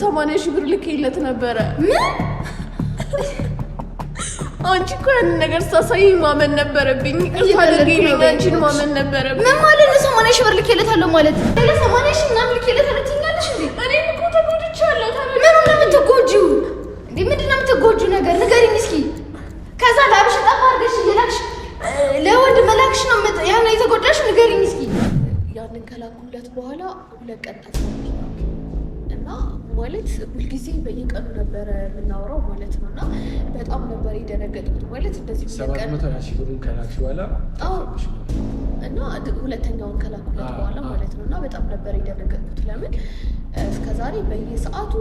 80,000 ብር ልኬለት ነበረ። አንቺ እኮ ያንን ነገር ሳሳይኝ ማመን ነበረብኝ። ይፈልግልኝ አንቺን ማመን ነበረብኝ። ምን ማለት ነው? 80,000 ብር ልኬለታለሁ ማለት ለ 80,000 ምናምን ልኬለታለሁ ትይኛለሽ እንዴ? እኔ እኮ ተጎድቻለሁ። ምን ነው የምትጎጂው እንዴ? ምንድን ነው የምትጎጂው ነገር ንገሪኝ እስኪ። ከዛ ላብሽ ጠፋ አድርገሽ እየላክሽ ለወንድ መላክሽ ነው ያን የተጎዳሽ ንገሪኝ እስኪ። ያንን ከላኩለት በኋላ 2 ቀን ተሰማኝ እና ማለት ሁልጊዜ በየቀኑ ነበረ የምናወራው ማለት ነው። እና በጣም ነበር የደነገጥኩት ማለት እንደዚህ 700,000 ብሩን ከላክሽ በኋላ እና ሁለተኛውን ከላኩለት በኋላ ማለት ነው። እና በጣም ነበር የደነገጥኩት። ለምን እስከዛሬ በየሰዓቱ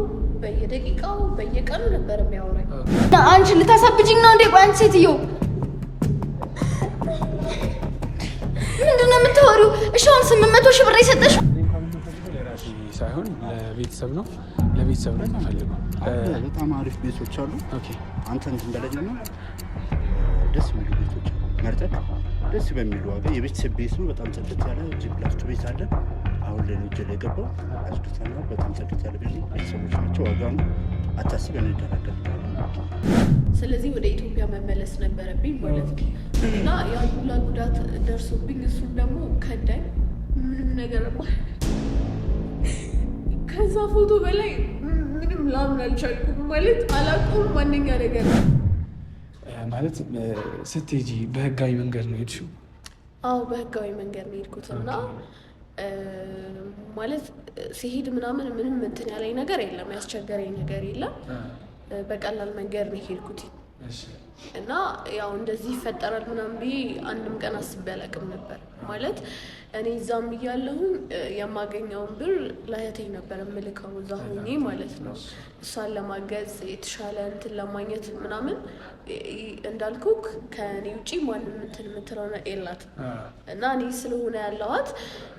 በየደቂቃው በየቀኑ ነበር የሚያወራኝ። አንቺ ልታሳብጂኝ ነው እንዴ? ቆይ አንቺ ሴትዮ ምንድነው የምታወሪው? እሺ አሁን 800,000 ብር የሰጠሽ ለራሴ ሳይሆን ለቤተሰብ ነው። ለቤተሰብ ነው የምፈልገው። በጣም አሪፍ ቤቶች አሉ። ኦኬ አንተ እንትን በለኝ ነው ደስ የሚሉ ቤቶች መርጠህ ደስ በሚሉ ዋጋ የቤተሰብ ቤት ነው። በጣም ጽድት ያለ ጂፕላስቱ ቤት አለ። አሁን ላይ ነው እጄ ላይ ገባው። አስዱታና በጣም ጽድት ያለ ቤት ነው። ቤተሰቦች ናቸው። ዋጋውን አታስብ እንደራደር። ስለዚህ ወደ ኢትዮጵያ መመለስ ነበረብኝ ማለት ነው። እና ያ ሁላ ጉዳት ደርሶብኝ እሱም ደግሞ ከዳኝ። ምንም ነገር ከዛ ፎቶ በላይ ምንም ላምን አልቻልኩም ማለት አላውቀውም። ማንኛ ነገር ማለት ስትሄጂ በህጋዊ መንገድ ነው የሄድሽው? አዎ በህጋዊ መንገድ ነው የሄድኩት። እና ማለት ሲሄድ ምናምን ምንም እንትን ያለኝ ነገር የለም፣ ያስቸገረኝ ነገር የለም። በቀላል መንገድ ነው የሄድኩት። እና ያው እንደዚህ ይፈጠራል ምናምን ብዬ አንድም ቀን አስቤ አላውቅም ነበር። ማለት እኔ እዛም እያለሁኝ የማገኘውን ብር ለእህቴ ነበር የምልከው እዛ ሆኜ ማለት ነው። እሷን ለማገዝ የተሻለ እንትን ለማግኘት ምናምን እንዳልኩክ ከእኔ ውጪ ማንም እንትን የምትለው የላት። እና እኔ ስለሆነ ያለዋት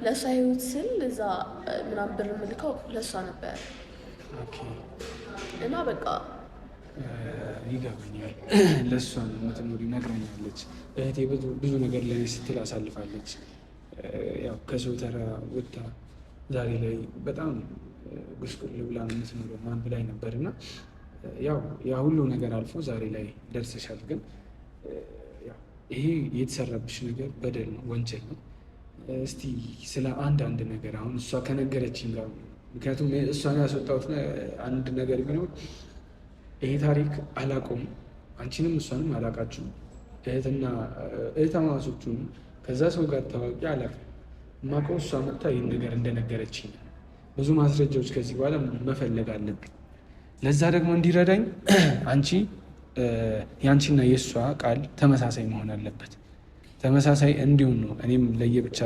ለእሷ ህይወት ስል እዛ ምናምን ብር የምልከው ለእሷ ነበር። እና በቃ ይገባኛል። ለእሷ የምትኖሪ ነግራኛለች። እህቴ ብዙ ነገር ለእኔ ስትል አሳልፋለች። ያው ከሰው ተራ ወጥታ ዛሬ ላይ በጣም ጉስቁል ብላ ነው የምትኖረው ምናምን ብላኝ ነበር። እና ያው ያ ሁሉ ነገር አልፎ ዛሬ ላይ ደርሰሻል። ግን ይሄ የተሰራብሽ ነገር በደል ነው፣ ወንጀል ነው። እስቲ ስለ አንድ ነገር አሁን እሷ ከነገረችኝ ጋር ምክንያቱም እሷን ያስወጣሁት አንድ ነገር ቢኖር ይሄ ታሪክ አላውቀውም። አንቺንም እሷንም አላውቃችሁም። እህትማማቾቹን ከዛ ሰው ጋር ታዋቂ አላውቅም። የማውቀው እሷ መጥታ ይህን ነገር እንደነገረችኝ ብዙ ማስረጃዎች ከዚህ በኋላ መፈለግ አለብኝ። ለዛ ደግሞ እንዲረዳኝ አንቺ የአንቺና የእሷ ቃል ተመሳሳይ መሆን አለበት። ተመሳሳይ እንዲሆን ነው እኔም ለየብቻ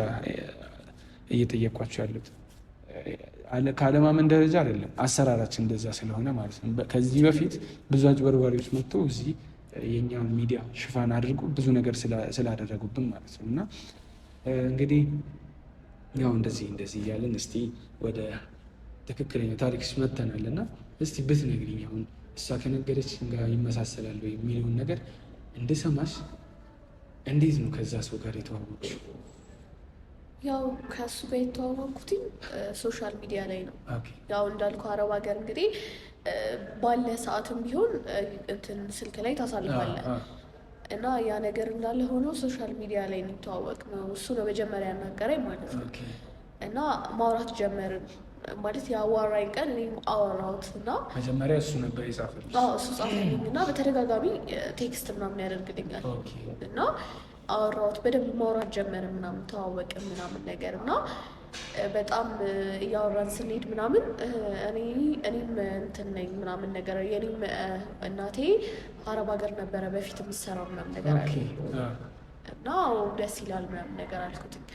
እየጠየኳቸው ያሉት። ከአለማመን ደረጃ አይደለም፣ አሰራራችን እንደዛ ስለሆነ ማለት ነው። ከዚህ በፊት ብዙ አጭበርባሪዎች መጥተው እዚህ የኛውን ሚዲያ ሽፋን አድርጎ ብዙ ነገር ስላደረጉብን ማለት ነው። እና እንግዲህ ያው እንደዚህ እያለን እስቲ ወደ ትክክለኛ ታሪክስ መተናል። እና እስቲ ብትነግሪኝ አሁን እሷ ከነገረች ጋር ይመሳሰላል ወይ የሚለውን ነገር እንድሰማሽ። እንዴት ነው ከዛ ሰው ጋር የተዋወቅሽው? ያው ከሱ ጋር የተዋወቅኩት ሶሻል ሚዲያ ላይ ነው። ያው እንዳልኩ አረብ ሀገር እንግዲህ ባለ ሰዓትም ቢሆን እንትን ስልክ ላይ ታሳልፋለህ። እና ያ ነገር እንዳለ ሆኖ ሶሻል ሚዲያ ላይ እንተዋወቅ ነው። እሱ ነው መጀመሪያ ያናገረኝ ማለት ነው። እና ማውራት ጀመርን ማለት ያዋራኝ ቀን እኔም አወራሁት። እና መጀመሪያ እሱ ነበር የጻፈልኝ? አዎ እሱ ጻፈልኝ። እና በተደጋጋሚ ቴክስት ምናምን ያደርግልኛል። እና አወራሁት፣ በደንብ ማውራት ጀመርን ምናምን ተዋወቅን ምናምን ነገር። እና በጣም እያወራን ስንሄድ ምናምን እኔም እንትን ነኝ ምናምን ነገር። የኔም እናቴ አረብ ሀገር ነበረ በፊት የምትሰራው ምናምን ነገር አለ። እና ደስ ይላል ምናምን ነገር አልኩትኝ።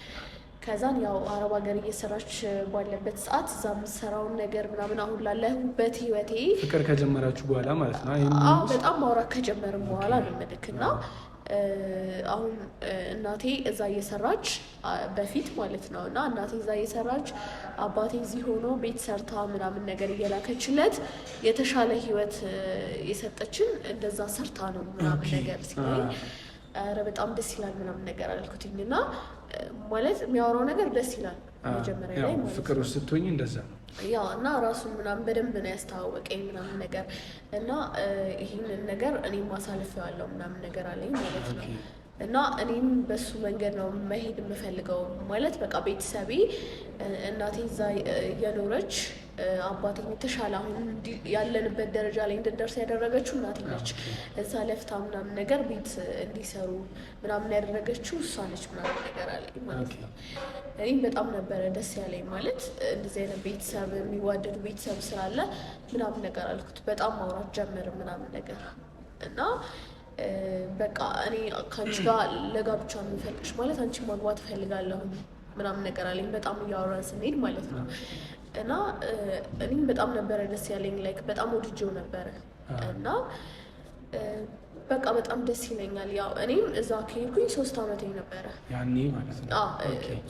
ከዛን ያው አረብ ሀገር እየሰራች ባለበት ሰዓት እዛ የምትሰራውን ነገር ምናምን አሁን ላለሁበት ህይወቴ ፍቅር ከጀመራችሁ በኋላ ማለት ነው? አዎ በጣም ማውራት ከጀመርን በኋላ ነው የምልክ። እና አሁን እናቴ እዛ እየሰራች በፊት ማለት ነው። እና እናቴ እዛ እየሰራች አባቴ እዚህ ሆኖ ቤት ሰርታ ምናምን ነገር እየላከችለት የተሻለ ህይወት የሰጠችን እንደዛ ሰርታ ነው ምናምን ነገር ሲለኝ ኧረ በጣም ደስ ይላል ምናምን ነገር አልኩትኝ። እና ማለት የሚያወራው ነገር ደስ ይላል መጀመሪያ ላይ ማለት ፍቅር ውስጥ ስትሆኝ እንደዛ ነው። ያው እና ራሱን ምናምን በደንብ ነው ያስተዋወቀኝ ምናምን ነገር እና ይህንን ነገር እኔም አሳልፌዋለሁ ምናምን ነገር አለኝ ማለት ነው። እና እኔም በሱ መንገድ ነው መሄድ የምፈልገው ማለት በቃ ቤተሰቤ እናቴ እዛ እየኖረች አባቴ የተሻለ አሁን ያለንበት ደረጃ ላይ እንድንደርስ ያደረገችው እናቴ ነች። እዛ ለፍታ ምናምን ነገር ቤት እንዲሰሩ ምናምን ያደረገችው እሷ ነች ምናምን ነገር አለኝ ማለት ነው። እኔም በጣም ነበረ ደስ ያለኝ ማለት እንደዚህ አይነት ቤተሰብ የሚዋደዱ ቤተሰብ ስላለ ምናምን ነገር አልኩት። በጣም ማውራት ጀመር ምናምን ነገር እና በቃ እኔ ከአንቺ ጋር ለጋብቻ የምፈልግሽ ማለት አንቺ ማግባት እፈልጋለሁ ምናምን ነገር አለኝ። በጣም እያወራን ስንሄድ ማለት ነው እና እኔም በጣም ነበረ ደስ ያለኝ ላይክ በጣም ወድጄው ነበረ እና በቃ በጣም ደስ ይለኛል። ያው እኔም እዛ ከሄድኩኝ 3 ዓመቴ ነበረ ያኔ ማለት ነው።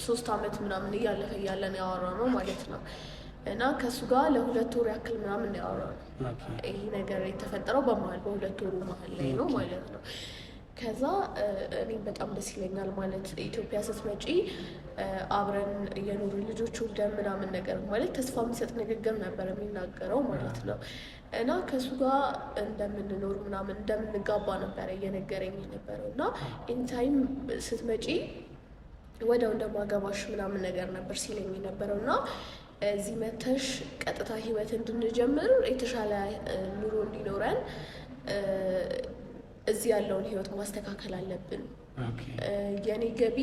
3 ዓመት ምናምን እያለፈ እያለን ያወራነው ማለት ነው እና ከእሱ ጋር ለ2 ወር ያክል ምናምን ያወራነው። ይሄ ነገር የተፈጠረው በመሀል በ2 ወሩ መሀል ላይ ነው ማለት ነው። ከዛ እኔም በጣም ደስ ይለኛል ማለት ኢትዮጵያ ስትመጪ አብረን እየኖርን ልጆች ወልደን ምናምን ነገር ማለት ተስፋ የሚሰጥ ንግግር ነበር የሚናገረው ማለት ነው እና ከእሱ ጋር እንደምንኖር ምናምን እንደምንጋባ ነበረ እየነገረኝ የነበረው እና ኢንታይም ስትመጪ ወዲያው እንደማገባሽ ምናምን ነገር ነበር ሲለኝ የነበረው እና እዚህ መተሽ ቀጥታ ህይወት እንድንጀምር የተሻለ ኑሮ እንዲኖረን እዚህ ያለውን ህይወት ማስተካከል አለብን። የኔ ገቢ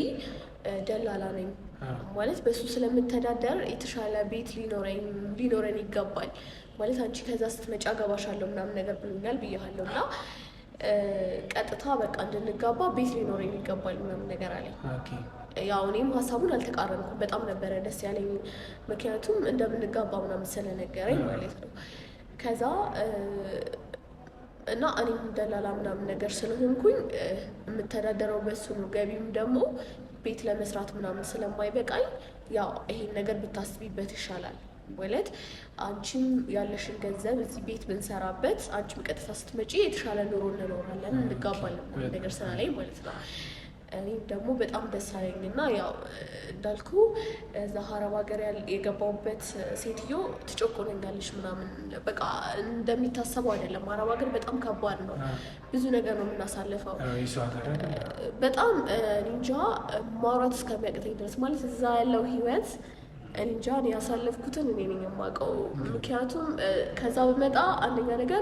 ደላላ ነኝ ማለት በሱ ስለምተዳደር የተሻለ ቤት ሊኖረን ይገባል ማለት አንቺ ከዛ ስትመጪ አገባሻለሁ ምናምን ነገር ብሎኛል ብያለሁ እና ቀጥታ በቃ እንድንጋባ ቤት ሊኖረን ይገባል ምናምን ነገር አለኝ። ያው እኔም ሀሳቡን አልተቃረንኩም። በጣም ነበረ ደስ ያለኝ ምክንያቱም እንደምንጋባ ምናምን ስለነገረኝ ማለት ነው። ከዛ እና እኔም ደላላ ምናምን ነገር ስለሆንኩኝ የምተዳደረው በሱ ነው። ገቢም ደግሞ ቤት ለመስራት ምናምን ስለማይበቃኝ ያው ይሄን ነገር ብታስቢበት ይሻላል ማለት አንቺም ያለሽን ገንዘብ እዚህ ቤት ብንሰራበት አንቺም ቀጥታ ስትመጪ የተሻለ ኑሮ እንኖራለን እንጋባለን ምናምን ነገር ስላለኝ ማለት ነው። እኔም ደግሞ በጣም ደስ አለኝ እና ያው እንዳልኩ እዛ አረብ ሀገር የገባሁበት ሴትዮ ትጮኮነኛለች ምናምን በቃ እንደሚታሰበው አይደለም። አረብ ሀገር በጣም ከባድ ነው። ብዙ ነገር ነው የምናሳልፈው። በጣም እንጃ ማውራት እስከሚያቅተኝ ድረስ ማለት እዛ ያለው ህይወት እንጃ እኔ ያሳለፍኩትን እኔ ነኝ የማውቀው። ምክንያቱም ከዛ በመጣ አንደኛ ነገር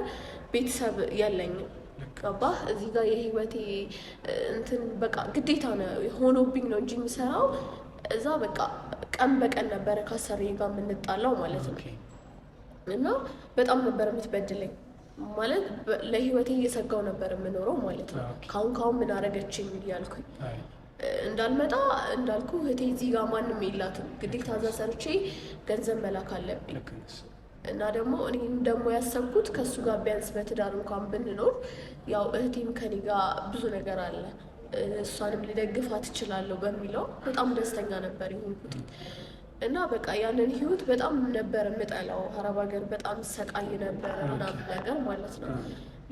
ቤተሰብ የለኝም ገባህ? እዚህ ጋር የህይወቴ እንትን በቃ ግዴታ ነው ሆኖብኝ ነው እንጂ የምሰራው እዛ በቃ ቀን በቀን ነበረ ከአሰሪዬ ጋር የምንጣላው ማለት ነው እና በጣም ነበር የምትበድለኝ ማለት ለህይወቴ እየሰጋው ነበር የምኖረው ማለት ነው። ካሁን ምን አደረገችኝ እያልኩኝ እንዳልመጣ እንዳልኩ እህቴ እዚህ ጋር ማንም የላትም። ግዴታ እዛ ሰርቼ ገንዘብ መላክ አለብኝ እና ደግሞ እኔም ደግሞ ያሰብኩት ከእሱ ጋር ቢያንስ በትዳር እንኳን ብንኖር ያው እህቴም ከኔ ጋር ብዙ ነገር አለ እሷንም ልደግፋት እችላለሁ በሚለው በጣም ደስተኛ ነበር የሆንኩት እና በቃ ያንን ህይወት በጣም ነበር የምጠላው። አረብ ሀገር በጣም ሰቃይ ነበር ምናምን ነገር ማለት ነው።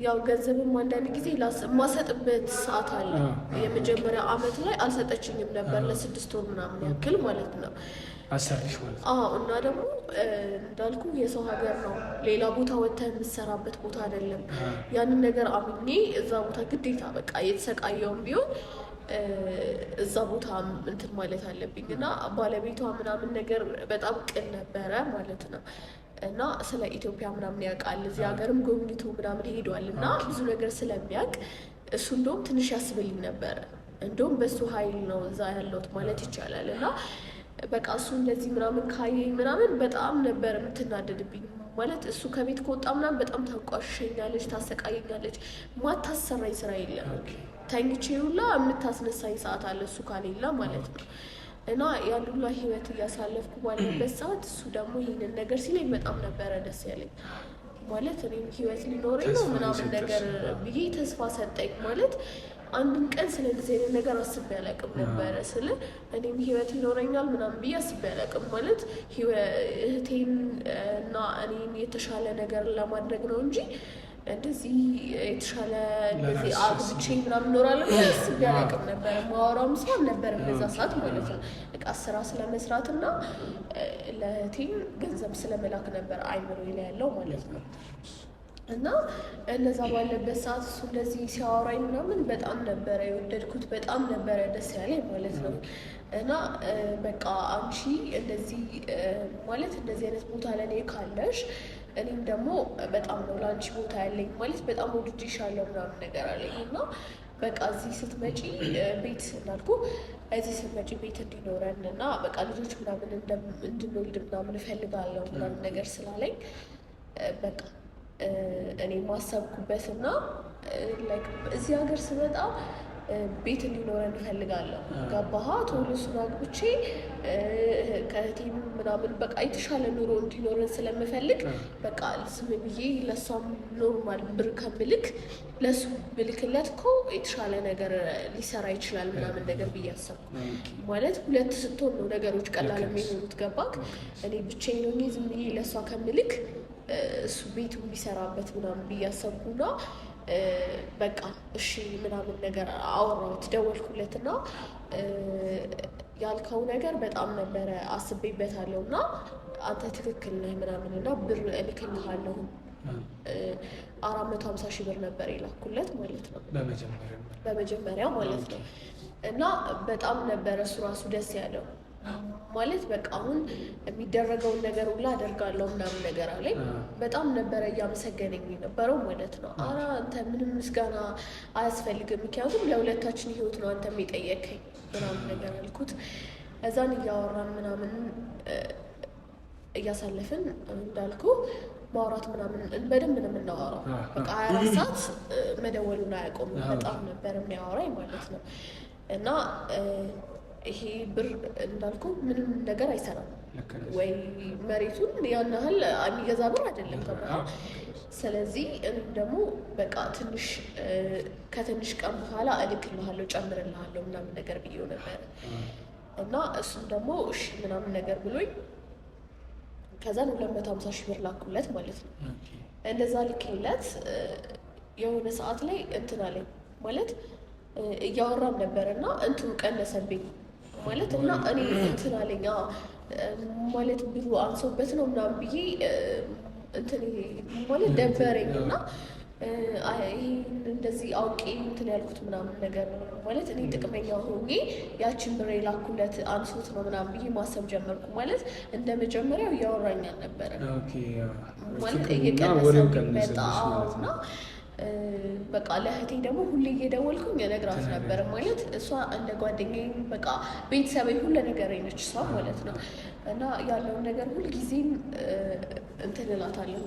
ያው ገንዘብም አንዳንድ ጊዜ ማሰጥበት ሰዓት አለ። የመጀመሪያ አመት ላይ አልሰጠችኝም ነበር ለ6 ወር ምናምን ያክል ማለት ነው። አሰርሽ ማለት ነው። እና ደግሞ እንዳልኩ የሰው ሀገር ነው፣ ሌላ ቦታ ወጥተህ የምትሰራበት ቦታ አይደለም። ያንን ነገር አምኜ እዛ ቦታ ግዴታ በቃ የተሰቃየውም ቢሆን እዛ ቦታ እንትን ማለት አለብኝ እና ባለቤቷ ምናምን ነገር በጣም ቅን ነበረ ማለት ነው እና ስለ ኢትዮጵያ ምናምን ያውቃል። እዚህ ሀገርም ጎብኝቶ ምናምን ሄዷል እና ብዙ ነገር ስለሚያውቅ እሱ እንደውም ትንሽ ያስብልኝ ነበረ። እንደውም በሱ ኃይል ነው እዛ ያለሁት ማለት ይቻላል እና በቃ እሱ እንደዚህ ምናምን ካየኝ ምናምን በጣም ነበር የምትናደድብኝ ማለት እሱ ከቤት ከወጣ ምናምን በጣም ታንቋሽሸኛለች፣ ታሰቃየኛለች። ማታሰራኝ ስራ የለም። ተኝቼ ሁላ የምታስነሳኝ ሰዓት አለ እሱ ካሌላ ማለት ነው እና ያን ሁላ ህይወት እያሳለፍኩ ባለበት ሰዓት እሱ ደግሞ ይህንን ነገር ሲለኝ በጣም ነበረ ደስ ያለኝ ማለት እኔም ህይወት ሊኖረኝ ነው ምናምን ነገር ብዬ ተስፋ ሰጠኝ ማለት አንድም ቀን ስለ እንደዚህ አይነት ነገር አስቤ አላውቅም ነበረ። ስለ እኔም ህይወት ይኖረኛል ምናምን ብዬ አስቤ አላውቅም ማለት እህቴን እና እኔን የተሻለ ነገር ለማድረግ ነው እንጂ እንደዚህ የተሻለ እንደዚህ አግብቼ ምናምን እኖራለሁ አስቤ አላውቅም ነበር። ማወራውም ሰው አልነበረም በዛ ሰዓት ማለት ነው። በቃ ስራ ስለመስራት እና ለእህቴም ገንዘብ ስለመላክ ነበር አይምሮዬ ላይ ያለው ማለት ነው። እና እነዛ ባለበት ሰዓት እሱ እንደዚህ ሲያወራኝ ምናምን በጣም ነበረ የወደድኩት፣ በጣም ነበረ ደስ ያለኝ ማለት ነው። እና በቃ አንቺ እንደዚህ ማለት እንደዚህ አይነት ቦታ ለእኔ ካለሽ እኔም ደግሞ በጣም ነው ለአንቺ ቦታ ያለኝ ማለት በጣም ወድጄሻለሁ ምናምን ነገር አለኝ። እና በቃ እዚህ ስትመጪ ቤት እንዳልኩ እዚህ ስትመጪ ቤት እንዲኖረን እና በቃ ልጆች ምናምን እንድንወልድ ምናምን እፈልጋለሁ ምናምን ነገር ስላለኝ በቃ እኔ ማሰብኩበትና እዚህ ሀገር ስመጣ ቤት እንዲኖረን እፈልጋለሁ። ገባህ? ቶሎ እሱን አግብቼ ከእህቴም ምናምን በቃ የተሻለ ኑሮ እንዲኖረን ስለምፈልግ በቃ ዝም ብዬ ለእሷም ኖርማል ብር ከምልክ ለእሱ ብልክለት እኮ የተሻለ ነገር ሊሰራ ይችላል ምናምን ነገር ብዬ አሰብኩ። ማለት ሁለት ስትሆን ነው ነገሮች ቀላል የሚሆኑት። ገባክ? እኔ ብቻዬን ሆኜ ዝም ብዬ ለእሷ ከምልክ እሱ ቤቱ ቢሰራበት ምናምን ብዬ አሰብኩና በቃ እሺ ምናምን ነገር አወራሁት፣ ደወልኩለትና ያልከው ነገር በጣም ነበረ አስቤበታለሁ እና አንተ ትክክል ነህ ምናምን እና ብር እልክልሃለሁ 450,000 ብር ነበር የላኩለት ማለት ነው በመጀመሪያ ማለት ነው። እና በጣም ነበረ እሱ ራሱ ደስ ያለው ማለት በቃ አሁን የሚደረገውን ነገር ሁላ አደርጋለሁ ምናምን ነገር አለኝ። በጣም ነበረ እያመሰገነኝ የነበረው ማለት ነው። ኧረ አንተ ምንም ምስጋና አያስፈልግም፣ ምክንያቱም ለሁለታችን ህይወት ነው አንተም የጠየከኝ ምናምን ነገር አልኩት። እዛን እያወራን ምናምን እያሳለፍን እንዳልኩ ማውራት ምናምን በደንብ ነው የምናወራው። በቃ 24 ሰዓት መደወሉን አያውቁም። በጣም ነበር የሚያወራኝ ማለት ነው። እና ይሄ ብር እንዳልኩ ምንም ነገር አይሰራም ወይ መሬቱን ያን ያህል የሚገዛ ብር አይደለም ተባለ። ስለዚህ እኔም ደግሞ በቃ ከትንሽ ቀን በኋላ እልክልሃለሁ ጨምርልሃለሁ ምናምን ነገር ብዬው ነበር። እና እሱም ደግሞ እሺ ምናምን ነገር ብሎኝ ከዛን 250,000 ብር ላኩለት ማለት ነው። እንደዛ ልክለት የሆነ ሰዓት ላይ እንትን አለኝ ማለት እያወራም ነበር እና እንትኑ ቀነሰብኝ ማለት እና እኔ እንትን አለኝ ማለት ብሩ አንሶበት ነው ምናምን ብዬ እንትን ማለት ደበረኝ እና እንደዚህ አውቄ እንትን ያልኩት ምናምን ነገር ነው ማለት እኔ ጥቅመኛ ሆኜ ያችን ብር የላኩለት አንሶት ነው ምናምን ብዬ ማሰብ ጀመርኩ። ማለት እንደ መጀመሪያው እያወራኝ አልነበረ ማለት እየቀነሰብኝ መጣ እና በቃ ለእህቴ ደግሞ ሁሌ እየደወልኩኝ እነግራት ነበር። ማለት እሷ እንደ ጓደኛዬ በቃ ቤተሰቤ ሁሉ ነገር ነች እሷ ማለት ነው። እና ያለውን ነገር ሁልጊዜም እንትን እላታለሁ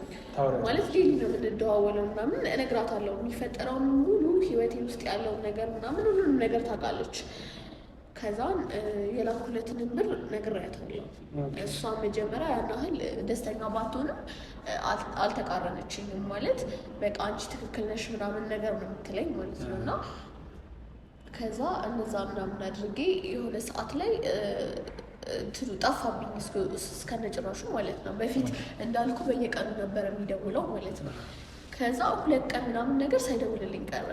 ማለት ዴሊ ነው የምንደዋወለው ምናምን እነግራታለሁ። የሚፈጠረውን ሙሉ ህይወቴ ውስጥ ያለውን ነገር ምናምን ሁሉንም ነገር ታውቃለች። ከዛን የላኩለትን ብር ነግሬያታለሁ። እሷ መጀመሪያ ያን ያህል ደስተኛ ባትሆንም አልተቃረነችኝም። ማለት በቃ አንቺ ትክክል ነሽ ምናምን ነገር ነው የምትለኝ ማለት ነው። እና ከዛ እነዛ ምናምን አድርጌ የሆነ ሰዓት ላይ እንትኑ ጠፋብኝ እስከነጭራሹ ማለት ነው። በፊት እንዳልኩ በየቀኑ ነበር የሚደውለው ማለት ነው። ከዛ 2 ቀን ምናምን ነገር ሳይደውልልኝ ቀረ።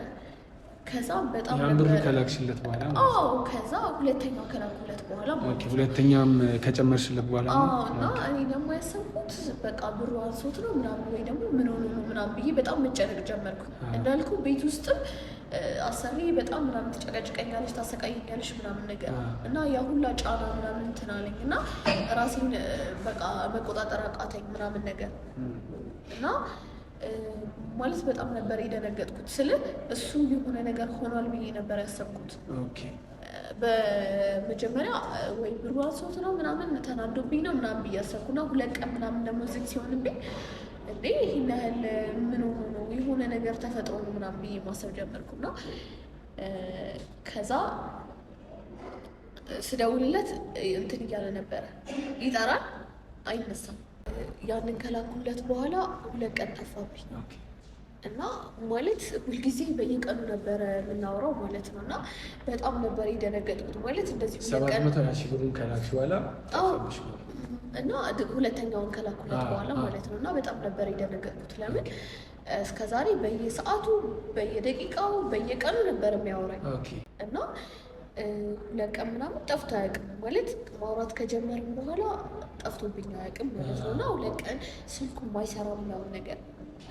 ከዛ በጣም ነበር ከላክሽለት በኋላ ከዛ ሁለተኛው ከላኩለት በኋላ ኦኬ፣ ሁለተኛም ከጨመርሽለት በኋላ እና እኔ ደግሞ ያሰብኩት በቃ ብሩ አንሶት ነው ምናምን ወይ ደግሞ ምን ሆኖ ነው ምናምን ብዬ በጣም መጨነቅ ጀመርኩ። እንዳልኩ ቤት ውስጥም አሰሪ በጣም ምናምን ትጨቀጭቀኛለች፣ ታሰቃየኛለች ምናምን ነገር እና ያ ሁላ ጫና ምናምን እንትን አለኝ እና ራሴን በቃ መቆጣጠር አቃተኝ ምናምን ነገር እና ማለት በጣም ነበር የደነገጥኩት። እሱ የሆነ ነገር ሆኗል ብዬ ነበር ያሰብኩት። በመጀመሪያ ወይ ብሩ አንሶት ነው ምናምን ተናዶብኝ ነው ምናምን ብዬ አሰብኩና 2 ቀን ምናምን ደግሞ ዝግ ሲሆንብኝ እንዴ ይሄን ያህል ምን ሆኖ ነው የሆነ ነገር ተፈጥሮ ነው ምናምን ብዬ ማሰብ ጀመርኩና ከዛ ስደውልለት እንትን እያለ ነበረ፣ ይጠራል አይነሳም። ያንን ከላኩለት በኋላ 2 ቀን ጠፋብኝ እና ማለት ሁልጊዜ በየቀኑ ነበረ የምናወራው ማለት ነው። እና በጣም ነበር የደነገጥኩት ማለት እንደዚህ 700,000 ብሩን ከላክሽ በኋላ እና ሁለተኛውን ከላኩለት በኋላ ማለት ነው። እና በጣም ነበር የደነገጥኩት። ለምን እስከዛሬ በየሰዓቱ በየደቂቃው በየቀኑ ነበር የሚያወራኝ እና ለቀን ምናምን ጠፍቶ አያውቅም ማለት ማውራት ከጀመርን በኋላ ጠፍቶብኝ አያውቅም ማለት ነው። እና ለቀን ስልኩ ማይሰራ ምናምን ነገር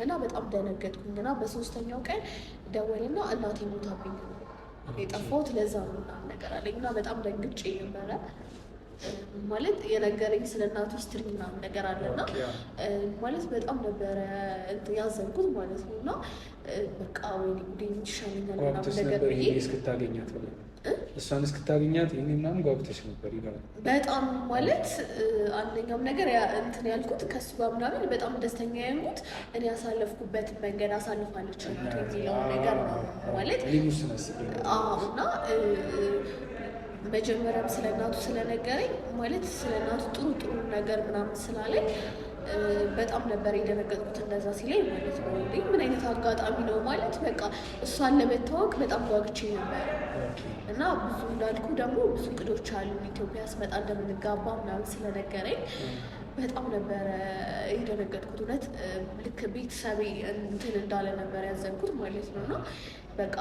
እና በጣም ደነገጥኩኝ እና በሶስተኛው ቀን ደወልና እናቴ ሞታብኝ የጠፋሁት ለዛ ነው ምናምን ነገር አለኝ እና በጣም ደንግጬ ነበረ። ማለት የነገረኝ ስለ እናቱ ሂስትሪ ምናምን ነገር አለና ማለት በጣም ነበረ ያዘንኩት ማለት ነው። እና በቃ ወይኔ ጉዴ ይሻለኛል ምናምን ነገር ብዬ እስክታገኛት እሷን እስክታገኛት ይሄን ምናምን ጓጉተሽ ነበር ይላል። በጣም ማለት አንደኛውም ነገር እንትን ያልኩት ከሱ ጋር ምናምን በጣም ደስተኛ ያንኩት እኔ ያሳለፍኩበት መንገድ አሳልፋለች የሚለው ነገር ነው ማለት እና መጀመሪያም ስለ እናቱ ስለነገረኝ ማለት ስለ እናቱ ጥሩ ነገር ምናምን ስላለኝ በጣም ነበር የደነገጥኩት እንደዛ ሲለኝ ማለት ነው። እንዴ ምን አይነት አጋጣሚ ነው ማለት በቃ እሷን ለመታወቅ በጣም ጓጉቼ ነበር እና ብዙ እንዳልኩ ደግሞ ብዙ እቅዶች አሉ ኢትዮጵያ ስመጣ እንደምንጋባ ምናምን ስለነገረኝ በጣም ነበረ የደነገጥኩት። እውነት ልክ ቤተሰቤ እንትን እንዳለ ነበር ያዘንኩት ማለት ነው። እና በቃ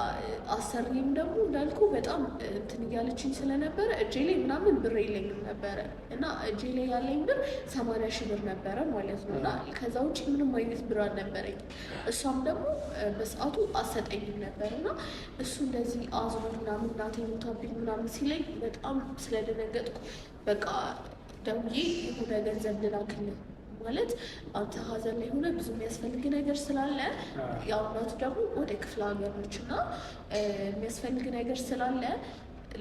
አሰሪም ደግሞ እንዳልኩ በጣም እንትን እያለችኝ ስለነበረ እጄ ላይ ምናምን ብር የለኝም ነበረ እና እጄ ላይ ያለኝ ብር 80,000 ብር ነበረ ማለት ነው። እና ከዛ ውጭ ምንም አይነት ብር አልነበረኝ። እሷም ደግሞ በሰዓቱ አሰጠኝም ነበር እና እሱ እንደዚህ አዝኖ ምናምን እናቴ ሞታብኝ ምናምን ሲለኝ በጣም ስለደነገጥኩ በቃ ደውዬ የሆነ ገንዘብ ልላክልህ ማለት አንተ ሀዘን ላይ ሆነ ብዙ የሚያስፈልግ ነገር ስላለ ያው እናቱ ደግሞ ወደ ክፍለ ሀገር ነች እና የሚያስፈልግ ነገር ስላለ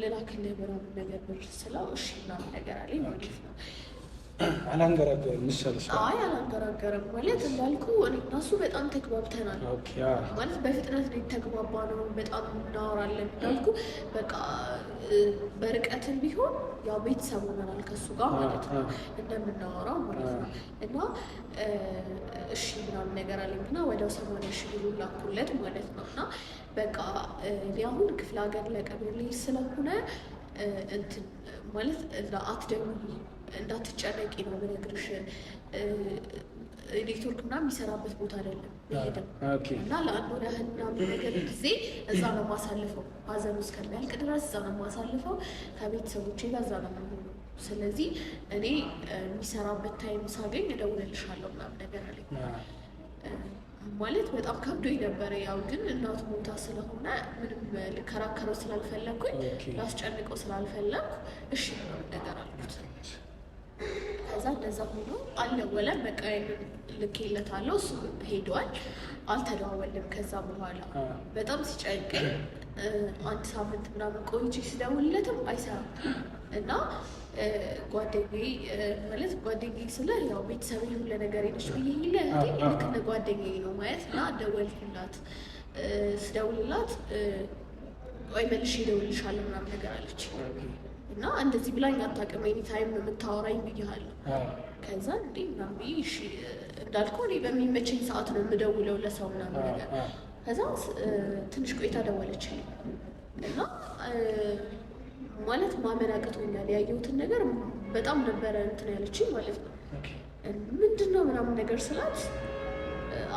ልላክልህ ምናምን ነገር ብር ስለው እሺ ምናምን ነገር አለኝ ማለት ነው። አላንገራገርም መሰለሽ? አይ አላንገራገርም ማለት እንዳልኩ እኔ እና እሱ በጣም ተግባብተናል ማለት በፍጥነት ነው የተግባባነው። በጣም እናወራለን እንዳልኩ በቃ በርቀትም ቢሆን ያው ቤተሰብ ሆነናል ከሱ ጋር ማለት ነው እንደምናወራው ማለት ነው። እና እሺ ምናምን ነገር አለኝ እና ወዲያው 80,000 ብር ላኩለት ማለት ነው። እና በቃ እኔ አሁን ክፍለ ሀገር ለቀብር ልሄድ ስለሆነ እንትን ማለት አትደውይ እንዳትጨነቂ ነው ብነግርሽ ኔትወርክ ምናምን የሚሰራበት ቦታ አይደለም ሄደም እና ለአንድ ወደ ያህል ምናምን ነገር ጊዜ እዛ ነው ማሳልፈው ሀዘኑ እስከሚያልቅ ድረስ እዛ ነው ማሳልፈው ከቤተሰቦቼ ጋር እዛ ነው የምሆነው። ስለዚህ እኔ የሚሰራበት ታይም ሳገኝ እደውልልሻለሁ ምናምን ነገር አለኝ ማለት በጣም ከብዶኝ ነበረ። ያው ግን እናቱ ሞታ ስለሆነ ምንም ልከራከረው ስላልፈለግኩኝ ላስጨንቀው ስላልፈለግኩ እሺ ምናምን ነገር አልኩት። ከዛ እንደዛ ሆኖ አልደወለም። በቃ ልኬለታለሁ እሱ ሄዷል። አልተደዋወልም። ከዛ በኋላ በጣም ሲጨንቀኝ አንድ ሳምንት ምናምን ቆይቼ ስደውልለትም አይሰራም እና ጓደኛዬ ማለት ጓደኛዬ ስለ ያው ቤተሰብ ሁሉ ነገር ነች ብዬ ልክ እንደ ጓደኛዬ ነው ማለት እና ደወልኩላት። ስደውልላት ወይ መልሼ እደውልልሻለሁ ምናምን ነገር አለች እና እንደዚህ ብላኝ አታውቅም። ኤኒ ታይም ነው የምታወራኝ ብያለሁ። ከዛ እንዴ ምናምን ብዬ እሺ እንዳልኩ እኔ በሚመቸኝ ሰዓት ነው የምደውለው ለሰው ምናምን ነገር። ከዛ ትንሽ ቆይታ ደወለችልኝ እና ማለት ማመን አቅቶኛል። ያየሁትን ነገር በጣም ነበረ እንትን ያለችኝ ማለት ነው። ምንድን ነው ምናምን ነገር ስላት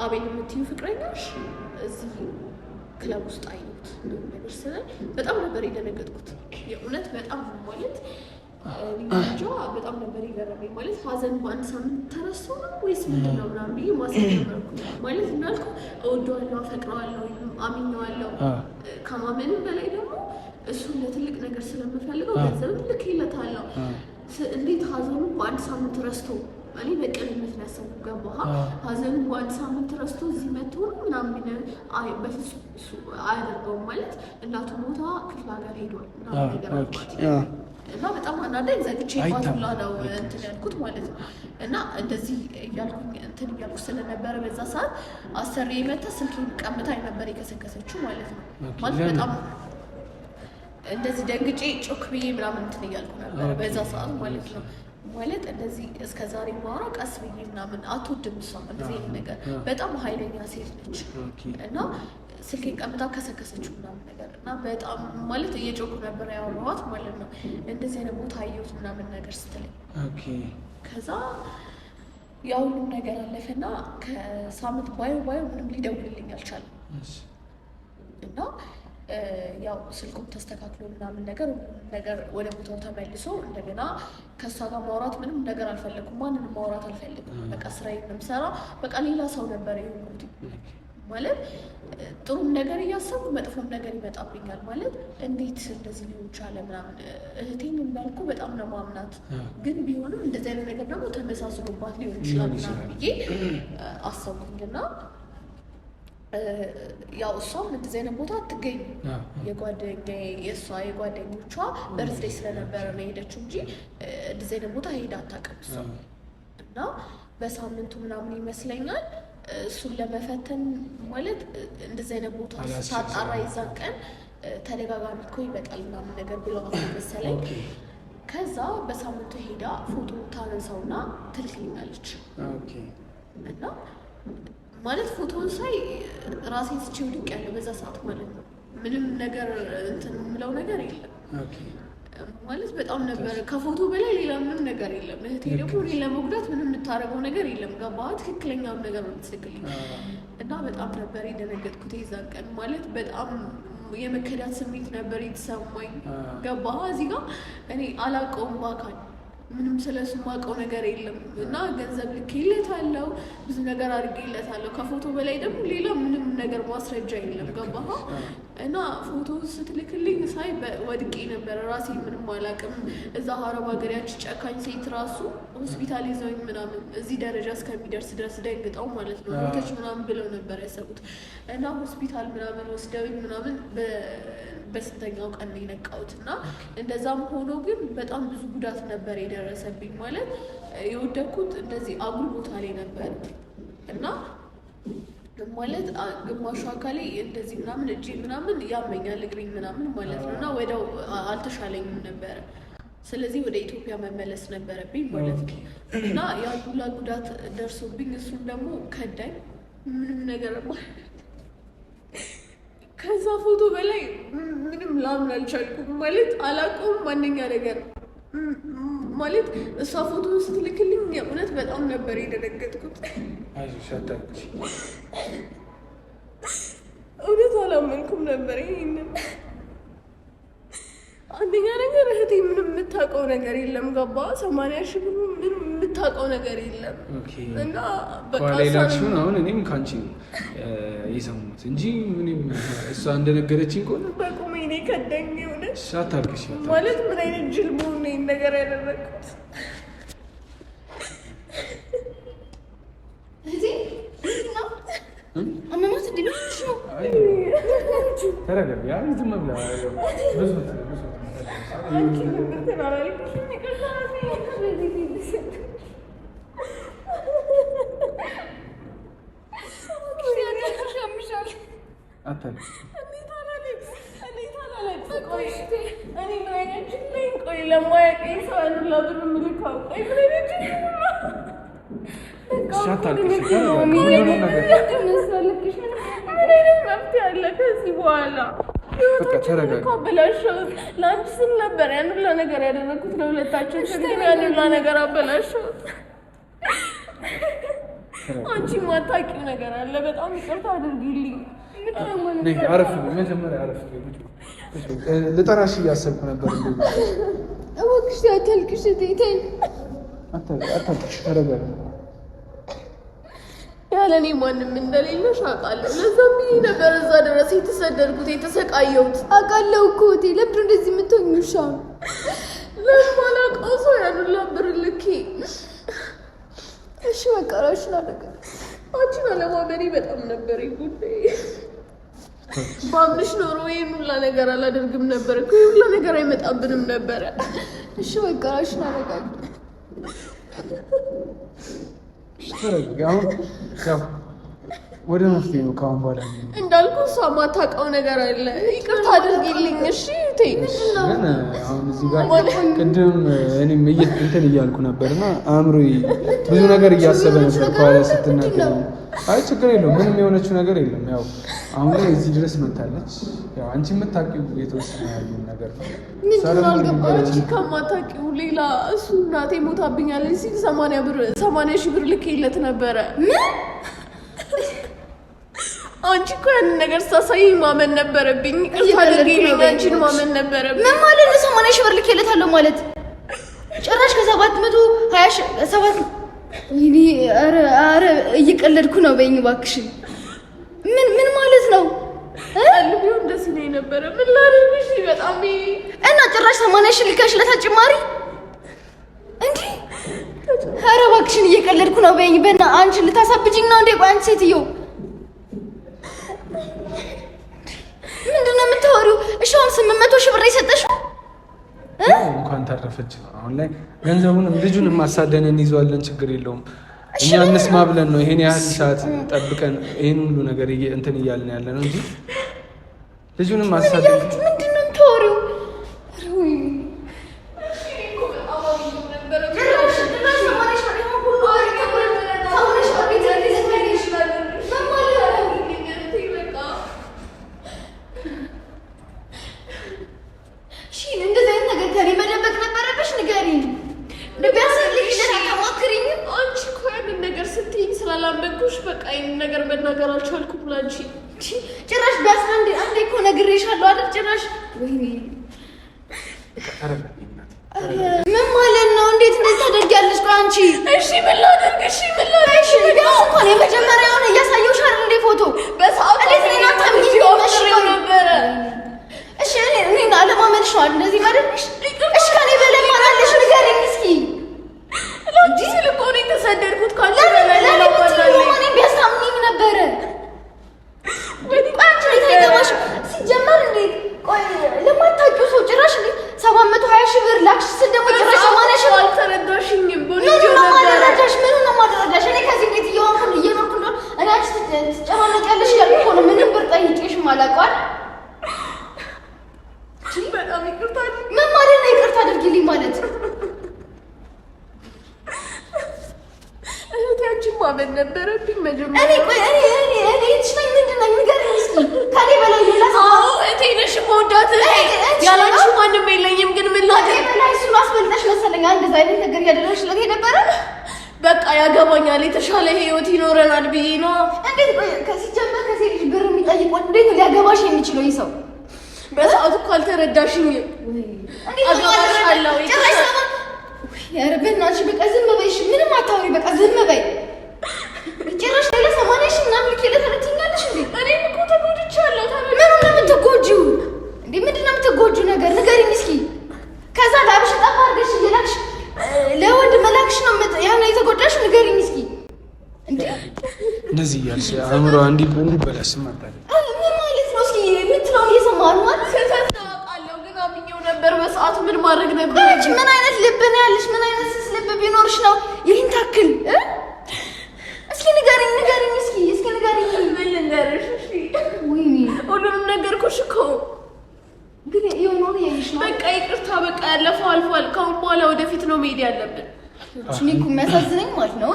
አቤል የምትዩ ፍቅረኛሽ እዚህ ክለብ ውስጥ አየሁት ነገር ስለ በጣም ነበር የደነገጥኩት። የእውነት በጣም ማለት እንጃ በጣም ነበር የገረመኝ። ማለት ሀዘን በአንድ ሳምንት ተረስቶ ነው ወይስ ምንድን ነው ምናምን ብዬ ማሰብ ጀመርኩ። ማለት እንዳልኩ እወደዋለሁ፣ አፈቅረዋለሁ፣ አምኜዋለሁ። ከማመንም በላይ ደግሞ እሱን ለትልቅ ነገር ስለምፈልገው ገንዘብም ልኬለታለሁ። እንዴት ሀዘኑ በአንድ ሳምንት ረስቶ እኔ በቀንነት ነው ያሰብኩት። ገባህ? ሀዘኑ በአንድ ሳምንት ረስቶ እዚህ መጥቶ ምናምን በፍጹም እሱ አያደርገውም። ማለት እናቱ ሞታ ክፍለ ሀገር ሄዷል ምናምን ነገር አልኳት እና በጣም አናዳኝ። ዘግቼ ባቱላ ነው እንትን ያልኩት ማለት ነው። እና እንደዚህ እያልኩኝ እንትን እያልኩ ስለነበረ በዛ ሰዓት አሰሪ መታ ስልኬን ቀምታኝ ነበር የከሰከሰችው ማለት ነው። ማለት በጣም እንደዚህ ደንግጬ ጮክ ብዬ ምናምን እንትን እያልኩ ነበር በዛ ሰዓት ማለት ነው። ማለት እንደዚህ እስከ ዛሬ ማውራ ቀስ ብዬ ምናምን አትወድም እሷ እንደዚህ ነገር በጣም ኃይለኛ ሴት ነች እና ስልኬን ቀምታ ከሰከሰችው ምናምን ነገር እና በጣም ማለት እየጮኩ ነበር ያወራኋት ማለት ነው። እንደዚህ አይነት ቦታ አየሁት ምናምን ነገር ስትለኝ ከዛ ያው ሁሉም ነገር አለፈና ከሳምንት ባዩ ምንም ሊደውልልኝ አልቻለም እና ያው ስልኩም ተስተካክሎ ምናምን ነገር ወደ ቦታው ተመልሶ እንደገና ከእሷ ጋር ማውራት ምንም ነገር አልፈለኩም። ማንንም ማውራት አልፈልግም። በቃ ስራዬን ነው የምሰራ። በቃ ሌላ ሰው ነበር የሆንኩት። ማለት ጥሩም ነገር እያሰብኩ መጥፎም ነገር ይመጣብኛል። ማለት እንዴት እንደዚህ ሊሆን ቻለ ምናምን። እህቴን እንዳልኩ በጣም ነው ማምናት፣ ግን ቢሆንም እንደዚህ አይነት ነገር ደግሞ ተመሳስሎባት ሊሆን ይችላል ምናምን ብዬ አሰብኩኝና ያው እሷም እንደዚህ አይነት ቦታ አትገኝ የእሷ የጓደኞቿ በርዝዴይ ስለነበረ ነው የሄደችው እንጂ እንደዚህ አይነት ቦታ ሄዳ አታውቅም እሷ። እና በሳምንቱ ምናምን ይመስለኛል እሱን ለመፈተን ማለት እንደዚህ አይነት ቦታ ስታጣራ ይዛን ቀን ተደጋጋሚ እኮ ይበቃል ምናምን ነገር ብለው መሰለኝ። ከዛ በሳምንቱ ሄዳ ፎቶ ታነሳውና ትልክልኛለች እና ማለት ፎቶውን ሳይ ራሴን ስቼ ውድቅ ያለ በዛ ሰዓት ማለት ነው። ምንም ነገር እንትን የምለው ነገር የለም ማለት በጣም ነበር። ከፎቶ በላይ ሌላ ምንም ነገር የለም። እህቴ ደግሞ እኔን ለመጉዳት ምንም የምታረገው ነገር የለም። ገባህ? ትክክለኛውን ነገር ነው የምትልክልኝ እና በጣም ነበር የደነገጥኩት የዛን ቀን። ማለት በጣም የመከዳት ስሜት ነበር የተሰማኝ። ገባህ? እዚህ ጋር እኔ አላውቀውም በአካል ምንም ስለሱ ማውቀው ነገር የለም እና ገንዘብ ልኬለታለሁ፣ ብዙ ነገር አድርጌለታለሁ። ከፎቶ በላይ ደግሞ ሌላ ምንም ነገር ማስረጃ የለም። ገባህ? እና ፎቶ ስትልክልኝ ሳይ ወድቄ ነበረ። ራሴ ምንም አላውቅም። እዛ አረብ ሀገር ያቺ ጨካኝ ሴት ራሱ ሆስፒታል ይዘውኝ ምናምን እዚህ ደረጃ እስከሚደርስ ድረስ ደንግጠው ማለት ነው ሞተች ምናምን ብለው ነበር ያሰቡት እና ሆስፒታል ምናምን ወስደውኝ ምናምን በስንተኛው ቀን ነው የነቃሁት። እና እንደዛም ሆኖ ግን በጣም ብዙ ጉዳት ነበር የደረሰብኝ። ማለት የወደኩት እንደዚህ አጉል ቦታ ላይ ነበር እና ማለት ግማሹ አካሌ እንደዚህ ምናምን እጄ ምናምን ያመኛል እግሬኝ ምናምን ማለት ነው እና ወዲያው አልተሻለኝም ነበረ። ስለዚህ ወደ ኢትዮጵያ መመለስ ነበረብኝ ማለት ነው እና ያን ሁላ ጉዳት ደርሶብኝ እሱም ደግሞ ከዳኝ ምንም ነገር ከዛ ፎቶ በላይ ምንም ላምን አልቻልኩም። ማለት አላውቀውም ማንኛ ነገር ማለት እሷ ፎቶን ስትልክልኝ የእውነት በጣም ነበር የደነገጥኩት። እውነት አላመንኩም ነበር ይሄንን። አንደኛ ነገር እህቴ ምንም የምታውቀው ነገር የለም። ገባ 80 ሺህ ብሩ ምንም የምታውቀው ነገር የለም እና በቃ ሌላችሁን አሁን እኔም ካንቺ የሰሙት እንጂ ምንም እሷ እንደነገረችኝ ከሆነ በቁሜ እኔ ከዳኝ የሆነ ሳታርክሽ ማለት ምን አይነት ጅል መሆን ነው ይሄን ነገር ያደረግኩት። ተረጋጋ። ዝም ብላ ብዙ አበላሸሁት። ለአንቺ ስል ነበር ያን ሁላ ነገር ያደረኩት ለሁለታችን ስል ግን ያን ሁላ ነገር አበላሸሁት። አንቺ የማታውቂው ነገር አለ። በጣም ይቅርታ አድርጊልኝ። አረፍ መጀመሪያ አረፍ ልጠራሽ እያሰብኩ ነበር። እባክሽ አታልቅሽ ተይኝ። አታልቅሽ ተረጋጋ። ያለ እኔ ማንም እንደሌለሽ አውቃለሁ። ለዛም ብዬ ነበር እዛ ድረስ የተሰደድኩት የተሰቃየሁት። አውቃለሁ እኮ እቴ። ለምንድን እንደዚህ የምትሆኚው? ለማላውቀው ሰው ያን ሁላ ብር ልኬ እሺ በቃ እራስሽን አደረገ። አንቺን አለማመኔ በጣም ነበር ጉዳይ። ባምንሽ ኖሮ ይሄን ሁላ ነገር አላደርግም ነበር እኮ። ይሄን ሁላ ነገር አይመጣብንም ነበረ። እሺ በቃ እራስሽን አደረገ። አሁን ያው ወደ መፍትሄ ነው ከአሁን በኋላ እንዳልኩ እሷ የማታውቀው ነገር አለ። ይቅርታ አድርጊልኝ እሺ። ግን አሁን እዚህ ጋር ቅድም እኔም እንትን እያልኩ ነበርና አእምሮዬ ብዙ ነገር እያሰበ ነበር ከኋላ ስትናገር። አይ ችግር የለውም ምንም የሆነችው ነገር የለም። ያው አሁን ላይ እዚህ ድረስ መታለች። ያው አንቺ የምታውቂው የተወሰነ ያለው ነገር ነው። ምንድነው አልገባኝ። ከማታውቂው ሌላ እሱ እናቴ ሞታብኛለች ሲል 80 ሺህ ብር ልኬለት ነበረ። አንቺ እኮ ያንን ነገር ስታሳይኝ ማመን ነበረብኝ። ይቅርታ አንቺን ማመን ነበረብኝ። ምን ማለት ነው? 80 ሺህ ብር ልኬለታለሁ ማለት ጭራሽ ከ727 ይሄ ኧረ እየቀለድኩ ነው በይኝ እባክሽን። ምን ማለት ነው? ቢሆን ደስ ይለኝ ነበረ። ምን ላድርግሽ? በጣም እና ጭራሽ 80 ሺህ ልከሽለት ጭማሪ እንዴ? ኧረ እባክሽን እየቀለድኩ ነው በይኝ። አንቺን ልታሳብጂኝ ነው እንዴ? ቆይ አንቺ ሴትዮ ምንድነው የምታወሪው? እሺ አሁን 800 ሺህ ብር የሰጠሽው እንኳን ተረፈች። አሁን ላይ ገንዘቡንም ልጁንም ማሳደን እንይዘዋለን፣ ችግር የለውም። እኛ እንስማ ብለን ነው ይሄን ያህል ሰዓት ጠብቀን ይሄን ሁሉ ነገር እንትን እያልን ያለ ነው እንጂ ልጁንም ማሳደን ምንድነው የምታወሪው? ነገር መናገር አልቻልኩም። ላንቺ ጭራሽ ቢያስራንዴ አንዴ እኮ ነግሬሻለሁ አይደል? ጭራሽ ወይኔ ምን ማለት ነው? እንዴት እንደዚህ ታደርጊያለሽ? ቆይ አንቺ እሺ ምን ላድርግ? ቢያንስ እንኳን የመጀመሪያውን እያሳየሁሽ አይደል እንዴ ፎቶ በሰዓቱ እንዴት እኔን አታምኚኝ ነበረ? እሺ እኔን አለማመንሽ ነው አይደል እንደዚህ ማድረግሽ? እሺ ከኔ በላይ ማን አለሽ? ንገሪኝ እስኪ። ላንቺ ስል እኮ ነው የተሰደድኩት። ካንቺ በላይ ለኔ ቢያሳምኚኝ ነበረ። አንቺ ታይገባሽ ሲጀመር እንዴት ቆይ ለማታውቂው ሰው ጭራሽ እንዴ 720 ሺህ ብር ላክሽ ስል ደግሞ ጭራሽ 80 ሺህ ብር አልተረዳሽኝም። ምኑን ነው ማድረጋሽ? እኔ ከዚህ ቤት እየኖርኩ እንደሆነ እኔ አንቺ ትጨማለቂያለሽ ያልኩ እኮ ነው። ምንም ብር ጠይቄሽም አላውቅም አይደል? በጣም ይቅርታ። ምን ማለት ነው ይቅርታ አድርጊልኝ ማለት? እህቴያችን ማመን ነበረብኝ መጀመሪያ። እኔ እትሽነኝ ምንድን ነኝ? ንገሪኝ እስኪ። ከኔ በላይ ሌላ ሰው እህቴ ነሽ መወዳት። ያላንቺ ማንም የለኝም። ግን ምን ላድርግ? በላይ እሱን አስበልጠሽ መሰለኝ እንደዛ አይነት ነገር እያደረግሽለት የነበረ። በቃ ያገባኛል፣ የተሻለ ህይወት ይኖረናል ብዬ ነው። እንዴት ቆይ ከሲጀመር ከሴት ልጅ ብር የሚጠይቅ እንዴት ሊያገባሽ የሚችለው ይህ ሰው? በሰዓቱ እኮ አልተረዳሽኝም። አገባሻለሁ ኧረ በእናትሽ በቃ ዝም በይ። እሺ ምንም አታውሪ፣ በቃ ዝም በይ። ጭራሽ ሌላ 80 ሺህ ምናምን ልኬለት ትለኛለሽ እንዴ? እኔም እኮ ተጎድቻለሁ። ምኑን ነው የምትጎጂው እንዴ? ምንድን ነው የምትጎጂው ነገር ንገሪኝ እስኪ። ከዛ ላብሽ ጠፋ አድርገሽ እየላክሽ ለወንድ መላክሽ ነው ያው ነው የተጎዳሽ? ንገሪኝ እስኪ እንዴ። እንደዚህ እያልሽ አእምሮ እንዲበላሽ ማታለ ምን ማለት ነው? እስኪ የምትለውን እየሰማሁ ነው ማለት ተሳቃለሁ። ግን አምኜው ነበር በሰዓቱ። ምን ማድረግ ነበር? ምን አይነት ልብ ነው ያለሽ? ምን አይነት ስስ ልብ ቢኖርሽ ነው ይህን ታክል? እስኪ ንገሪኝ እስኪ ንገሪኝ። ምን ልንገርሽ? እሺ ወይኔ ሁሉንም ነገርኩሽ እኮ። ግን የሆነውን ያይሽ ነው። በቃ ይቅርታ፣ በቃ ያለፈው አልፏል። ከአሁን በኋላ ወደፊት ነው መሄድ ያለብን። እኔ እኮ የሚያሳዝነኝ ማለት ነው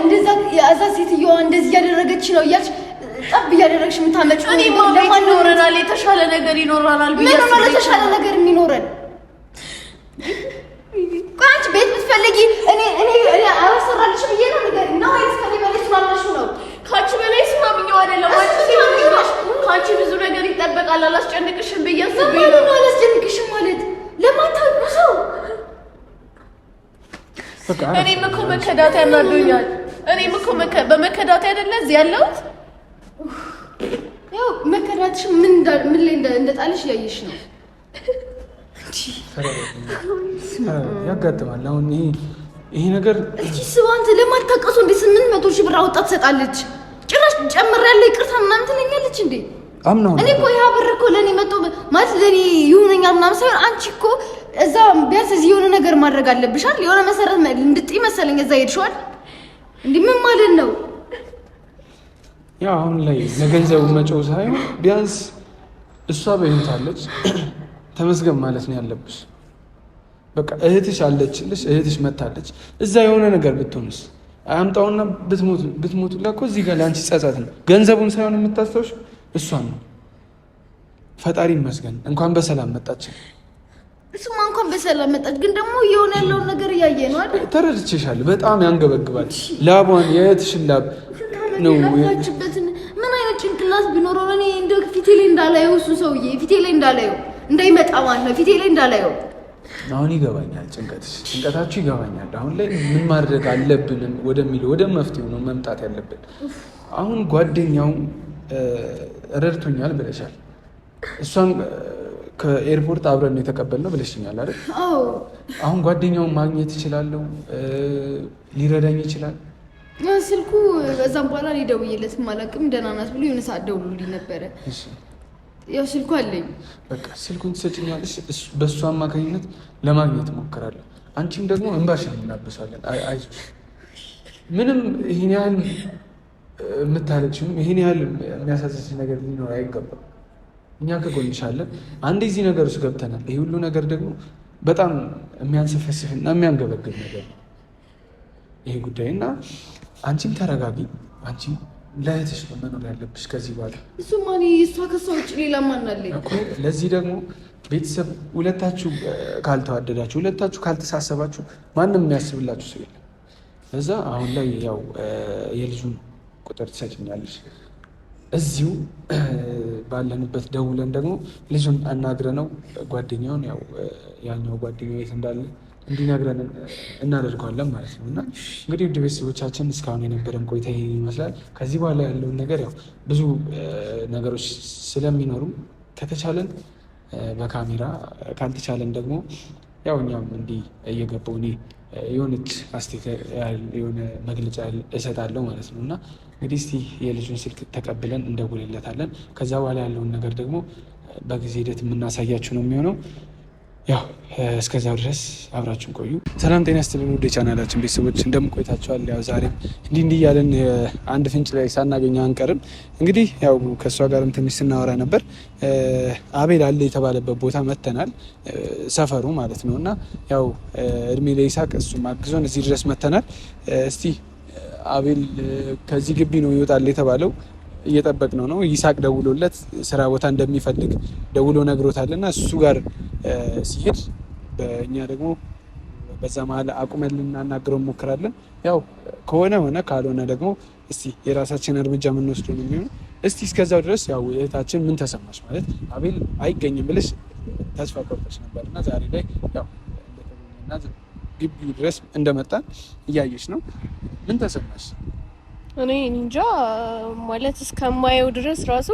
እንደዛ የአዛ ሴትዮዋ እንደዚህ እያደረገች ነው እያልሽ ጠብ እያደረግሽ የምታመጪው እኔ ለማን ይኖረናል? የተሻለ ነገር ይኖረናል ብዬ ምን ነው የተሻለ ነገር የሚኖረን? ቆይ አንቺ ቤት ብትፈልጊ እኔ አላሰራልሽ ብዬ ነው ነገር ነው ወይስ ከኔ በላይ ስላልነሽ ነው? ካንቺ በላይ ስማምኛው አይደለም። ካንቺ ብዙ ነገር ይጠበቃል። አላስጨንቅሽም ብዬ አስቤ ነው። ምን አላስጨንቅሽም ማለት ለማታውቁ ሰው? እኔም እኮ መከዳት ያናዶኛል። እኔም እኮ በመከዳት አይደለ እዚህ ያለሁት። ያው መከዳትሽ ምን ላይ እንደጣልሽ ያየሽ ነው። ያጋጥማል። አሁን ይሄ ነገር እቺ ስዋንት ለማታውቀው እንዴ 800 ሺህ ብር አውጣ ትሰጣለች። ጭራሽ ጨምሬያለሁ ይቅርታ ምናምን ትለኛለች እንዴ? እኔ እኮ ያ ብር እኮ ለኔ መጥቶ ማለት ለኔ ይሁንኛል ምናምን ሳይሆን አንቺ እኮ እዛ ቢያንስ እዚህ የሆነ ነገር ማድረግ አለብሻል። የሆነ መሰረት እንድጥይ መሰለኝ እዛ ሄድሽዋል እንዴ? ምን ማለት ነው? ያው አሁን ላይ ለገንዘቡ መጮህ ሳይሆን ቢያንስ እሷ በህይወት አለች፣ ተመስገን ማለት ነው ያለብሽ። በቃ እህትሽ አለችልሽ፣ እህትሽ መታለች። እዛ የሆነ ነገር ብትሆንስ አምጣውና ብትሞቱላ እኮ እዚህ ጋር ለአንቺ ጸጸት ነው። ገንዘቡን ሳይሆን የምታስታውሽ እሷን ነው። ፈጣሪ ይመስገን እንኳን በሰላም መጣች። እሱማ እንኳን በሰላም መጣች፣ ግን ደግሞ እየሆነ ያለውን ነገር እያየ ነው አይደል? ተረድቼሻለሁ። በጣም ያንገበግባል። ላቧን የእህትሽን ላብ ነው። ምን አይነት ጭንቅላት ቢኖረው እኔ እንደው ፊቴ ላይ እንዳላየው እሱ ሰውዬ ፊቴ ላይ እንዳላየው እንዳይመጣ ማለት ነው። ፊቴ ላይ እንዳላየው አሁን ይገባኛል። ጭንቀታችሁ ይገባኛል። አሁን ላይ ምን ማድረግ አለብን ወደሚለው ወደ መፍትሄው ነው መምጣት ያለብን። አሁን ጓደኛው ረድቶኛል ብለሻል። እሷን ከኤርፖርት አብረን የተቀበልነው ብለሽኛል አይደል? አዎ። አሁን ጓደኛውን ማግኘት እችላለሁ? ሊረዳኝ ይችላል? ስልኩ በዛም በኋላ እኔ ደውዬለትም አላውቅም። ደህና ናት ብሎ የሆነ ሰዓት ደውሎልኝ ነበረ። ያው ስልኩ አለኝ። በቃ ስልኩን ትሰጭኛለሽ? በእሱ አማካኝነት ለማግኘት እሞክራለሁ። አንቺም ደግሞ እንባሽን እናብሳለን። አይዞሽ፣ ምንም ይሄን ያህል የምታለቅሽም ይሄን ያህል የሚያሳዝንሽ ነገር ሊኖር አይገባም። እኛ ከጎንሻለን። አንዴ እዚህ ነገር ውስጥ ገብተናል። ይህ ሁሉ ነገር ደግሞ በጣም የሚያንሰፈስፍና የሚያንገበግብ ነገር ነው ይሄ ጉዳይ እና አንቺም ተረጋጊ። አንቺም ለእህትሽ ነው መኖር ያለብሽ ከዚህ በኋላ። እሱማ እሷ ከሷ ውጭ ሌላ ማን አለኝ እኮ። ለዚህ ደግሞ ቤተሰብ ሁለታችሁ ካልተዋደዳችሁ፣ ሁለታችሁ ካልተሳሰባችሁ ማንም የሚያስብላችሁ ሰው የለም። ለዛ አሁን ላይ ያው የልጁን ቁጥር ትሰጭኛለሽ። እዚሁ ባለንበት ደውለን ደግሞ ልጁን አናግረነው ጓደኛውን ያው ያኛው ጓደኛው የት እንዳለ እንዲነግረን እናደርገዋለን ማለት ነው። እና እንግዲህ ውድ ቤተሰቦቻችን እስካሁን የነበረን ቆይታ ይሄ ይመስላል። ከዚህ በኋላ ያለውን ነገር ያው ብዙ ነገሮች ስለሚኖሩ ከተቻለን በካሜራ ካልተቻለን ደግሞ ያው እኛም እንዲህ እየገባው እኔ የሆነች የሆነ መግለጫ እሰጣለሁ ማለት ነው። እና እንግዲህ እስቲ የልጁን ስልክ ተቀብለን እንደውልለታለን። ከዛ በኋላ ያለውን ነገር ደግሞ በጊዜ ሂደት የምናሳያችሁ ነው የሚሆነው። ያው እስከዛው ድረስ አብራችሁን ቆዩ። ሰላም ጤና ይስጥልን ውድ የቻናላችን ቤተሰቦች እንደምን ቆይታችኋል? ያው ዛሬም እንዲህ እያለን አንድ ፍንጭ ላይ ሳናገኘው አንቀርም። እንግዲህ ያው ከእሷ ጋርም ትንሽ ስናወራ ነበር። አቤል አለ የተባለበት ቦታ መተናል፣ ሰፈሩ ማለት ነው። እና ያው እድሜ ለይሳቅ እሱም አግዞን እዚህ ድረስ መተናል። እስቲ አቤል ከዚህ ግቢ ነው ይወጣል የተባለው፣ እየጠበቅነው ነው። ይሳቅ ደውሎለት ስራ ቦታ እንደሚፈልግ ደውሎ ነግሮታል። እና እሱ ጋር ሲሄድ በእኛ ደግሞ በዛ መሀል አቁመን ልናናግረው እንሞክራለን። ያው ከሆነ ሆነ፣ ካልሆነ ደግሞ እስቲ የራሳችን እርምጃ የምንወስደው ነው የሚሆነው። እስቲ እስከዛው ድረስ ያው እህታችን ምን ተሰማሽ? ማለት አቤል አይገኝም ብለሽ ተስፋ ቆርጠሽ ነበር እና ዛሬ ላይ ያው እንደተገኘና ግቢው ድረስ እንደመጣን እያየሽ ነው። ምን ተሰማሽ? እኔ እንጃ ማለት እስከማየው ድረስ ራሱ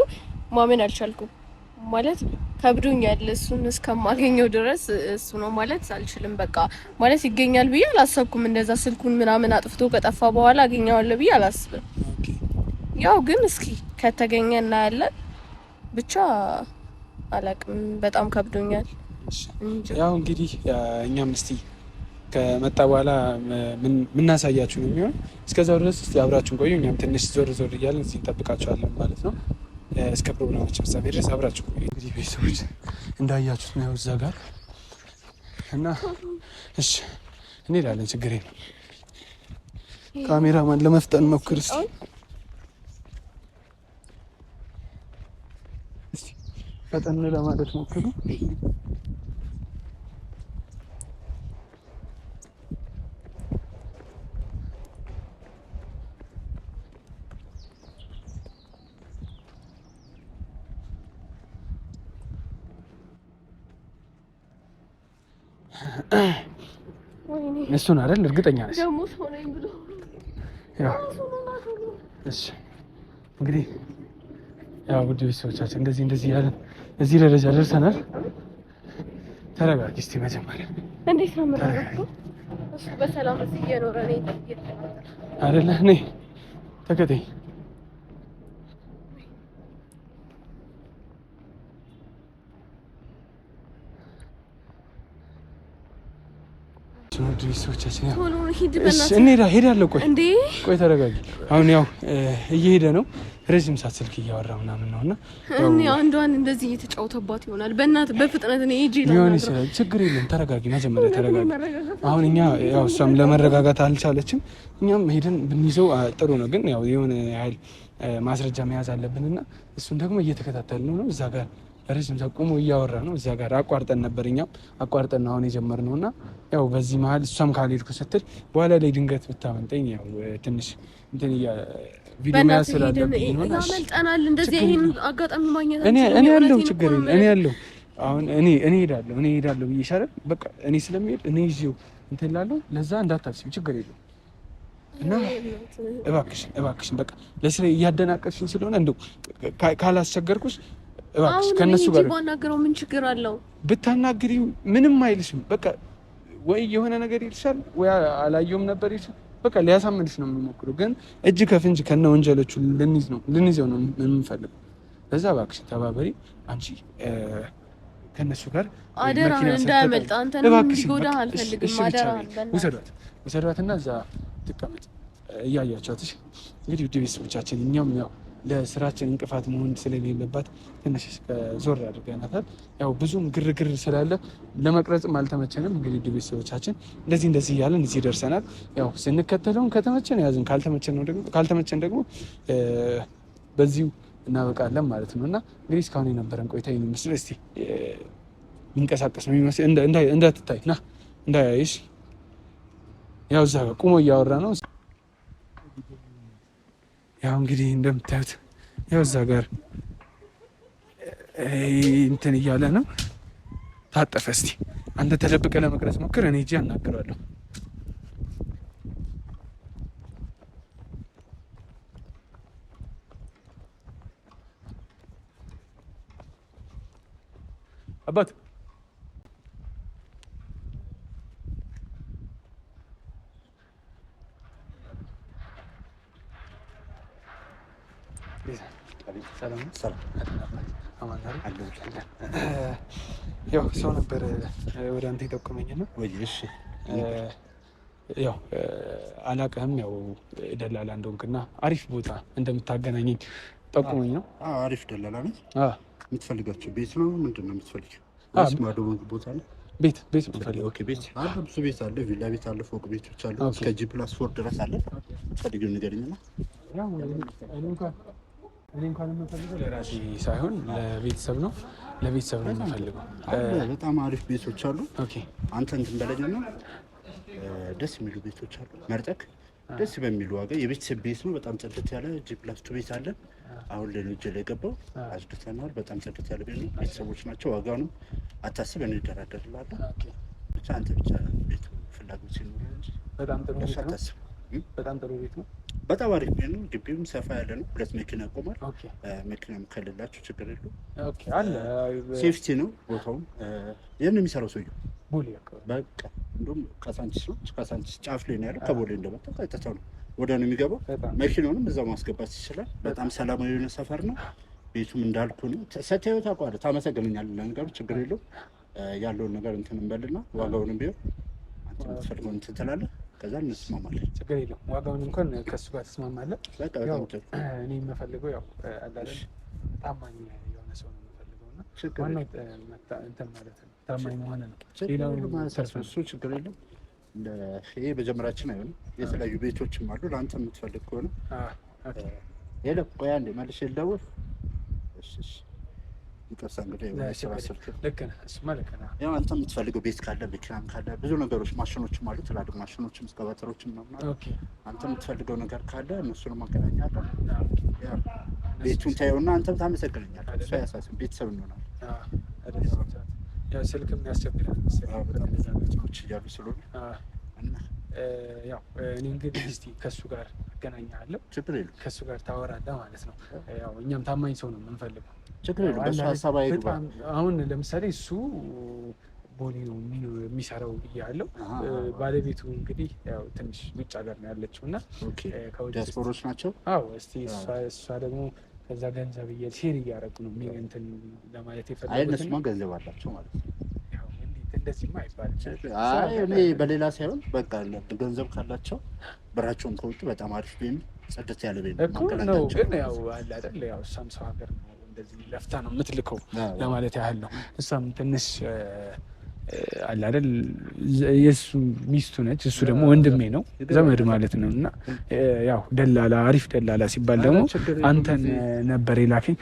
ማመን አልቻልኩም። ማለት ከብዶኛል። እሱን እስከማገኘው ድረስ እሱ ነው ማለት አልችልም። በቃ ማለት ይገኛል ብዬ አላሰብኩም። እንደዛ ስልኩን ምናምን አጥፍቶ ከጠፋ በኋላ አገኘዋለሁ ብዬ አላስብም። ያው ግን እስኪ ከተገኘ እናያለን። ብቻ አላቅም፣ በጣም ከብዶኛል። ያው እንግዲህ እኛም እስቲ ከመጣ በኋላ ምናሳያችሁ ነው የሚሆን። እስከዛው ድረስ እስቲ አብራችሁን ቆዩ። እኛም ትንሽ ዞር ዞር እያለን እዚህ እንጠብቃችኋለን ማለት ነው። እስከ ፕሮግራማችን ፍጻሜ ድረስ አብራችሁ ቆዩ። እንግዲህ ቤተሰቦች እንዳያችሁት ነው እዛ ጋር እና እሺ እንሄዳለን። ችግር የለም። ካሜራማን ለመፍጠን ሞክር እስቲ ፈጠን ለማለት ሞክሩ። እሱን አይደል? እርግጠኛ ነሽ? እሺ እንግዲህ ያው ውድ ቤተሰቦቻችን እንደዚህ ያለን እዚህ ደረጃ ደርሰናል። ተረጋጊ እስቲ መጀመሪያ። እንዴት ነው የምረጋጋው? እሱ በሰላም እየኖረ ነው አይደለ? እኔ ተከተኝ ሄዳለሁ። ቆይ ተረጋጊ። አሁን ያው እየሄደ ነው። ረዥም ሰዓት ስልክ እያወራ ምናምን ነው እና እኔ አንዷን እንደዚህ እየተጫወተባት ይሆናል። በእናትህ በፍጥነት ነው ሂጂ ሊሆን ይችላል። ችግር የለም። ተረጋጊ፣ መጀመሪያ ተረጋጊ። አሁን እኛ ያው እሷም ለመረጋጋት አልቻለችም። እኛም ሄደን ብንይዘው ጥሩ ነው፣ ግን ያው የሆነ ያህል ማስረጃ መያዝ አለብንና እሱን ደግሞ እየተከታተልን ነው። እዛ ጋር ረዥም ሰዓት ቆሞ እያወራ ነው። እዛ ጋር አቋርጠን ነበር፣ እኛም አቋርጠን አሁን የጀመርነው እና ያው በዚህ መሀል እሷም ካልሄድኩ ስትል በኋላ ላይ ድንገት ብታመልጠኝ ያው ትንሽ እንትን ቪዲዮ መያዝ ስላለብኝ ነው። እናመልጠናል። እንደዚህ ይሄን አጋጣሚ ማግኘት እኔ ያለው ችግር የለም። እኔ ያለው አሁን እኔ ሄዳለሁ ብዬሽ አይደል? በቃ እኔ ስለሚሄድ እኔ ይዤው እንትን እላለሁ። ለዛ እንዳታስቢ፣ ችግር የለም። እና እባክሽን በቃ ለስራ እያደናቀፍሽኝ ስለሆነ እንደው ካላስቸገርኩሽ እባክሽ ከነሱ ጋር ባናገረው ምን ችግር አለው? ብታናግሪ ምንም አይልሽም። በቃ ወይ የሆነ ነገር ይልሻል ወይ አላየውም ነበር ይልሻል። በቃ ሊያሳምንሽ ነው የሚሞክረው፣ ግን እጅ ከፍንጅ ከነ ወንጀሎቹ ልንይዘው ነው የምንፈልገው። ለዛ እባክሽ ተባበሪ። አንቺ ከነሱ ጋር አደራ እንዳያመልጥ አንተንም እንዲጎዳ አልፈልግም። አደራ ውሰዷትና እዛ ትቀመጥ እያያቸዋት። እንግዲህ ውድ ቤተሰቦቻችን እኛም ያው ለስራችን እንቅፋት መሆን ስለሌለባት ትንሽ ዞር አድርገናታል። ያው ብዙም ግርግር ስላለ ለመቅረጽም አልተመቸንም። እንግዲህ ውድ ቤተሰቦቻችን እንደዚህ እያለን እዚህ ደርሰናል። ያው ስንከተለውን ከተመቸን ያዝን፣ ካልተመቸን ደግሞ በዚሁ እናበቃለን ማለት ነው። እና እንግዲህ እስካሁን የነበረን ቆይታ ይመስል እስቲ የሚንቀሳቀስ ነው የሚመስል እንዳትታይ ና እንዳያይሽ። ያው እዛ ጋር ቁሞ እያወራ ነው። ያው እንግዲህ እንደምታዩት ያው እዛ ጋር እንትን እያለ ነው። ታጠፈ። እስቲ አንተ ተደብቀ ለመቅረጽ ሞክር፣ እኔ እጄ አናግረዋለሁ። አባት ያው ሰው ነበር ወደ አንተ የጠቆመኝ ነው። ያው አላውቅህም፣ ያው ደላላ እንደሆንክና አሪፍ ቦታ እንደምታገናኘኝ ጠቁመኝ ነው። አሪፍ ደላላ ነኝ። የምትፈልጋቸው ቤት ነው? ምንድን ነው የምትፈልጊው? ማዶ ቦታ ነው? ቤት ነው የምፈልገው። ኦኬ፣ ቤት አለ፣ ብዙ ቤት አለ፣ ቪላ ቤት አለ፣ ፎቅ ቤቶች አሉ፣ እስከ G+4 ድረስ አለ። ፈልጊው ንገረኝና። ያው እኔ እንኳን የምፈልገው ለራሴ ሳይሆን ለቤተሰብ ነው። ለቤተሰብ ነው የምፈልገው። በጣም አሪፍ ቤቶች አሉ። ኦኬ፣ አንተ እንትን በለኝና ደስ የሚሉ ቤቶች አሉ መርጠክ፣ ደስ በሚሉ ዋጋ የቤተሰብ ቤት ነው። በጣም ጽድት ያለ G+2 ቤት አለ። አሁን ላይ ነው እጄ ላይ ገባው፣ አስደተናል። በጣም ጽድት ያለ ቤት ነው። ቤተሰቦች ናቸው። ዋጋውንም አታስብ፣ እኔ እደራደርልሃለሁ። ብቻ አንተ ብቻ ቤቱ ፍላጎት ሲኖር እንጂ በጣም ጥሩ ቤት ነው። በጣም ጥሩ ቤት ነው። በጣም አሪፍ ቤት ነው። ግቢውም ሰፋ ያለ ነው። 2 መኪና ያቆማል። መኪናም ከሌላችሁ ችግር የለውም። ኦኬ፣ አለ ሴፍቲ ነው። ቦታውም ይሄን የሚሰራው ሰውዬው ቦሌ አካባቢ በቃ እንደውም ካሳንቺስ ነው። ካሳንቺስ ጫፍ ላይ ነው ያለው። ከቦሌ እንደመጣ ቀጥታ ነው ወደ ነው የሚገባው። መኪናውንም እዛው ማስገባት ይችላል። በጣም ሰላማዊ የሆነ ሰፈር ነው። ቤቱም እንዳልኩ ነው። ሰታዩ ታቋለ ታመሰግነኛለህ። ለነገሩ ችግር የለውም። ያለውን ነገር እንትን እንበልና ዋጋውንም ቢሆን አንተ የምትፈልገውን እንትን ትላለህ። ከዛ እንስማማለን። ችግር የለውም። ዋጋውን እንኳን ከሱ ጋር ተስማማለን። በቃ በጣም ጥሩ። እኔ የምፈልገው ያው አላለን ታማኝ የሆነ ሰው ነው የምፈልገውና ዋናው እንትን ማለት ነው ታማኝ መሆን ነው። ሌላው እሱ ችግር የለም። ይሄ መጀመሪያችን አይሆንም። የተለያዩ ቤቶችም አሉ። ለአንተ የምትፈልግ ከሆነ የለም። ቆይ አንዴ መልሼ ልደውል። እሺ ይቅርታ እንግዲህ ልክ ነህ። እሱማ ልክ ነህ። ያው አንተ የምትፈልገው ቤት ካለ መኪናም ካለ ብዙ ነገሮች ማሽኖችም አሉ። ትላልቅ ማሽኖችም እስከባተሮችም ምናምን አሉ። አንተ የምትፈልገው ነገር ካለ እነሱንም ማገናኛለን። ቤቱን ታየውና አንተም ታመሰግነኛለህ። እሱ አያሳስብም። ቤተሰብ እንሆናለን። ያው ስልክም ያስቸግራል መሰለኝ በጣም ብዙ ነገሮች እያሉ ስለሆነ እና ያው እኔ እንግዲህ እስቲ ከሱ ጋር አገናኛለሁ። ችግር የለም። ከሱ ጋር ታወራለህ ማለት ነው። ያው እኛም ታማኝ ሰው ነው የምንፈልገው። ችግር የለም። በሱ ሀሳብ አይግባ። አሁን ለምሳሌ እሱ ቦሌ ነው የሚሰራው ብያለሁ። ባለቤቱ እንግዲህ ያው ትንሽ ውጭ ሀገር ነው ያለችው እና ዲያስፖሮች ናቸው። አዎ፣ እስቲ እሷ ደግሞ ከዛ ገንዘብ ሼር እያደረጉ ነው እንትን ለማለት የፈለጉት። አይ እነሱማ ገንዘብ አላቸው ማለት ነው። ያው እንደዚህማ አይባልም። እኔ በሌላ ሳይሆን በቃ ገንዘብ ካላቸው ብራቸውን ከወጡ በጣም አሪፍ ቤት ጽድት ያለ ቤት ነው። ግን ያው አለ አይደል ያው እሷም ሰው ሀገር ነው እንደዚህ ለፍታ ነው የምትልከው ለማለት ያህል ነው። እሷም ትንሽ አለ አይደል የእሱ ሚስቱ ነች፣ እሱ ደግሞ ወንድሜ ነው ዘመድ ማለት ነው። እና ያው ደላላ አሪፍ ደላላ ሲባል ደግሞ አንተን ነበር የላከኝ።